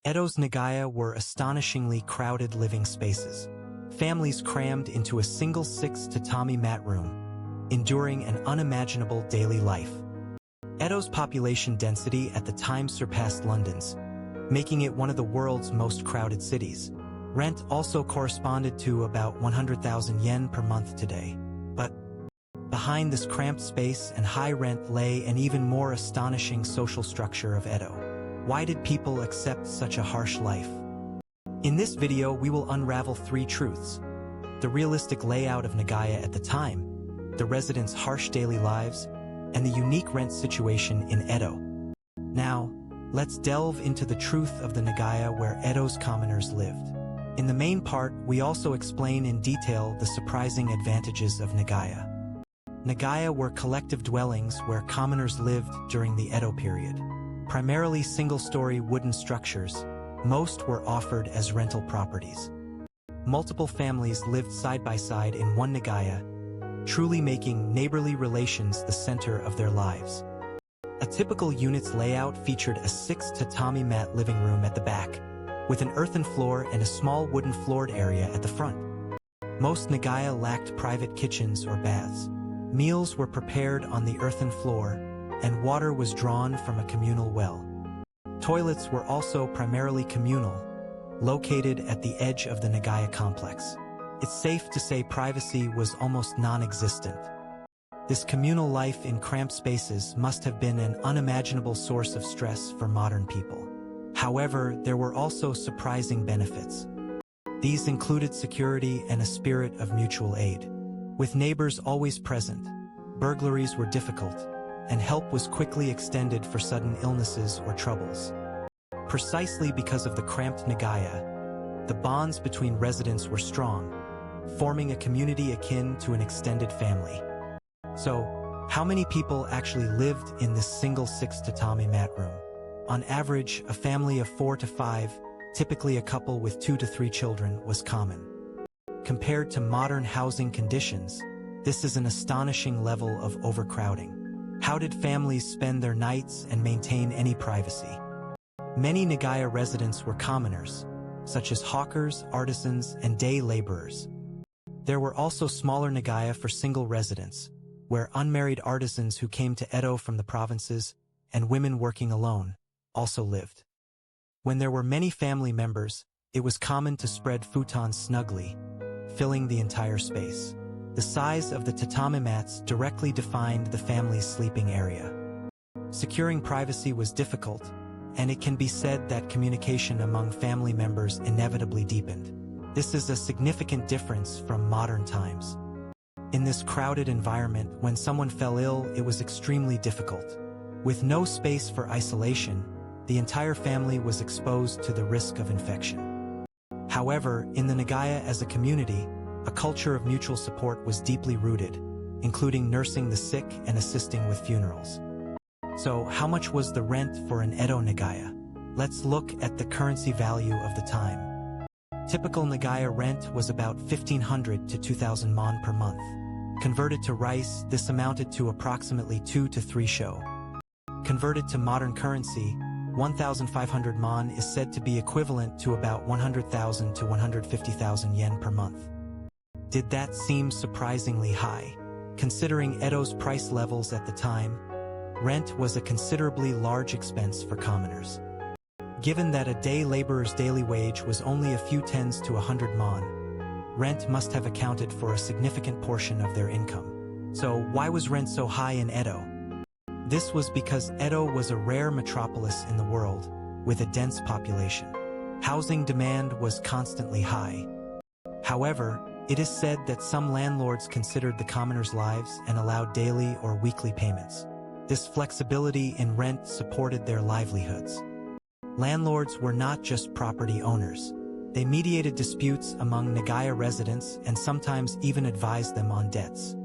Edo's Nagaya were astonishingly crowded living spaces. Families crammed into a single 6-tatami mat room, enduring an unimaginable daily life. Edo's population density at the time surpassed London's, making it one of the world's most crowded cities. Rent also corresponded to about 100,000 yen per month today. But behind this cramped space and high rent lay an even more astonishing social structure of Edo. Why did people accept such a harsh life? In this video, we will unravel 3 truths: the realistic layout of Nagaya at the time, the residents' harsh daily lives, and the unique rent situation in Edo. Now, let's delve into the truth of the Nagaya where Edo's commoners lived. In the main part, we also explain in detail the surprising advantages of Nagaya. Nagaya were collective dwellings where commoners lived during the Edo period. Primarily single-story wooden structures, most were offered as rental properties. Multiple families lived side by side in one Nagaya, truly making neighborly relations the center of their lives. A typical unit's layout featured a 6-tatami mat living room at the back, with an earthen floor and a small wooden floored area at the front. Most Nagaya lacked private kitchens or baths. Meals were prepared on the earthen floor, and water was drawn from a communal well. Toilets were also primarily communal, located at the edge of the Nagaya complex. It's safe to say privacy was almost non-existent. This communal life in cramped spaces must have been an unimaginable source of stress for modern people. However, there were also surprising benefits. These included security and a spirit of mutual aid. With neighbors always present, burglaries were difficult, and help was quickly extended for sudden illnesses or troubles. Precisely because of the cramped Nagaya, the bonds between residents were strong, forming a community akin to an extended family. So, how many people actually lived in this single 6-tatami mat room? On average, a family of 4 to 5, typically a couple with 2 to 3 children, was common. Compared to modern housing conditions, this is an astonishing level of overcrowding. How did families spend their nights and maintain any privacy? Many Nagaya residents were commoners, such as hawkers, artisans, and day laborers. There were also smaller Nagaya for single residents, where unmarried artisans who came to Edo from the provinces and women working alone also lived. When there were many family members, it was common to spread futons snugly, filling the entire space. The size of the tatami mats directly defined the family's sleeping area. Securing privacy was difficult, and it can be said that communication among family members inevitably deepened. This is a significant difference from modern times. In this crowded environment, when someone fell ill, it was extremely difficult. With no space for isolation, the entire family was exposed to the risk of infection. However, in the Nagaya as a community, a culture of mutual support was deeply rooted, including nursing the sick and assisting with funerals. So, how much was the rent for an Edo Nagaya? Let's look at the currency value of the time. Typical Nagaya rent was about 1,500 to 2,000 mon per month. Converted to rice, this amounted to approximately 2 to 3 sho. Converted to modern currency, 1,500 mon is said to be equivalent to about 100,000 to 150,000 yen per month. Did that seem surprisingly high? Considering Edo's price levels at the time, rent was a considerably large expense for commoners. Given that a day laborer's daily wage was only a few tens to 100 mon, rent must have accounted for a significant portion of their income. So why was rent so high in Edo? This was because Edo was a rare metropolis in the world, with a dense population. Housing demand was constantly high. However, it is said that some landlords considered the commoners' lives and allowed daily or weekly payments. This flexibility in rent supported their livelihoods. Landlords were not just property owners. They mediated disputes among Nagaya residents and sometimes even advised them on debts.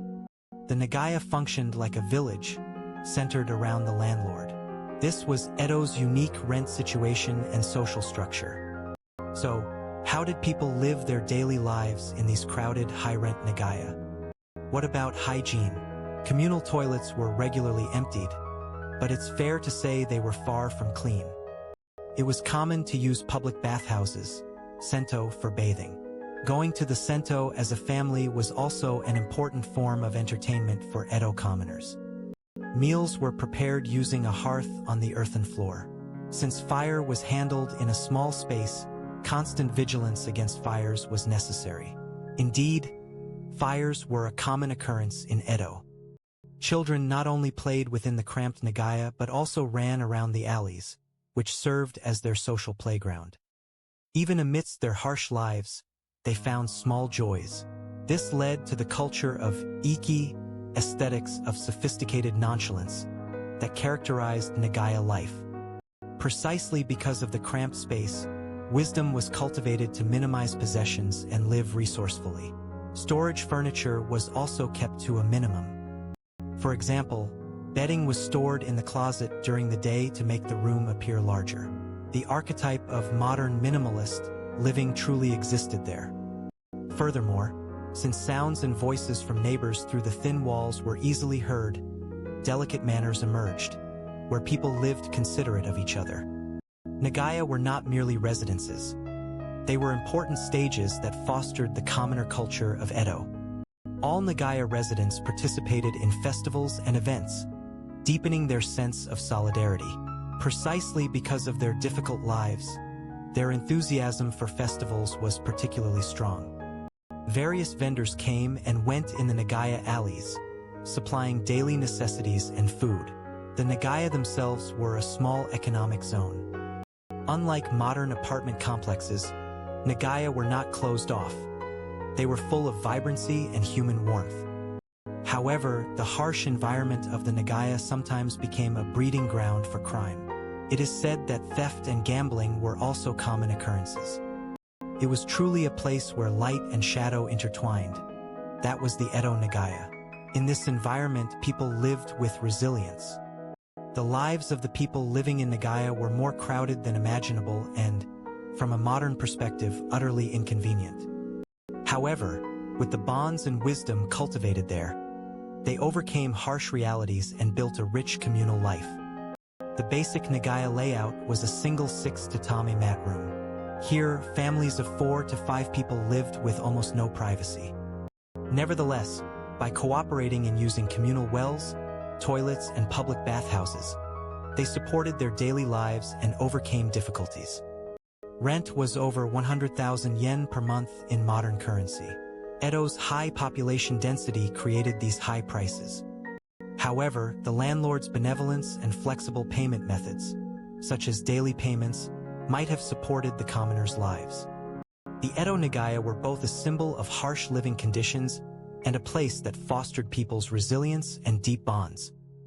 The Nagaya functioned like a village, centered around the landlord. This was Edo's unique rent situation and social structure. So, how did people live their daily lives in these crowded, high-rent Nagaya? What about hygiene? Communal toilets were regularly emptied, but it's fair to say they were far from clean. It was common to use public bathhouses, sento, for bathing. Going to the sento as a family was also an important form of entertainment for Edo commoners. Meals were prepared using a hearth on the earthen floor. Since fire was handled in a small space, constant vigilance against fires was necessary. Indeed, fires were a common occurrence in Edo. Children not only played within the cramped Nagaya but also ran around the alleys, which served as their social playground. Even amidst their harsh lives, they found small joys. This led to the culture of iki, aesthetics of sophisticated nonchalance, that characterized Nagaya life. Precisely because of the cramped space, wisdom was cultivated to minimize possessions and live resourcefully. Storage furniture was also kept to a minimum. For example, bedding was stored in the closet during the day to make the room appear larger. The archetype of modern minimalist living truly existed there. Furthermore, since sounds and voices from neighbors through the thin walls were easily heard, delicate manners emerged, where people lived considerate of each other. Nagaya were not merely residences. They were important stages that fostered the commoner culture of Edo. All Nagaya residents participated in festivals and events, deepening their sense of solidarity. Precisely because of their difficult lives, their enthusiasm for festivals was particularly strong. Various vendors came and went in the Nagaya alleys, supplying daily necessities and food. The Nagaya themselves were a small economic zone. Unlike modern apartment complexes, Nagaya were not closed off. They were full of vibrancy and human warmth. However, the harsh environment of the Nagaya sometimes became a breeding ground for crime. It is said that theft and gambling were also common occurrences. It was truly a place where light and shadow intertwined. That was the Edo Nagaya. In this environment, people lived with resilience. The lives of the people living in Nagaya were more crowded than imaginable and, from a modern perspective, utterly inconvenient. However, with the bonds and wisdom cultivated there, they overcame harsh realities and built a rich communal life. The basic Nagaya layout was a single 6-tatami mat room. Here, families of 4 to 5 people lived with almost no privacy. Nevertheless, by cooperating and using communal wells, toilets, and public bathhouses, they supported their daily lives and overcame difficulties. Rent was over 100,000 yen per month in modern currency. Edo's high population density created these high prices. However, the landlord's benevolence and flexible payment methods, such as daily payments, might have supported the commoners' lives. The Edo Nagaya were both a symbol of harsh living conditions and a place that fostered people's resilience and deep bonds.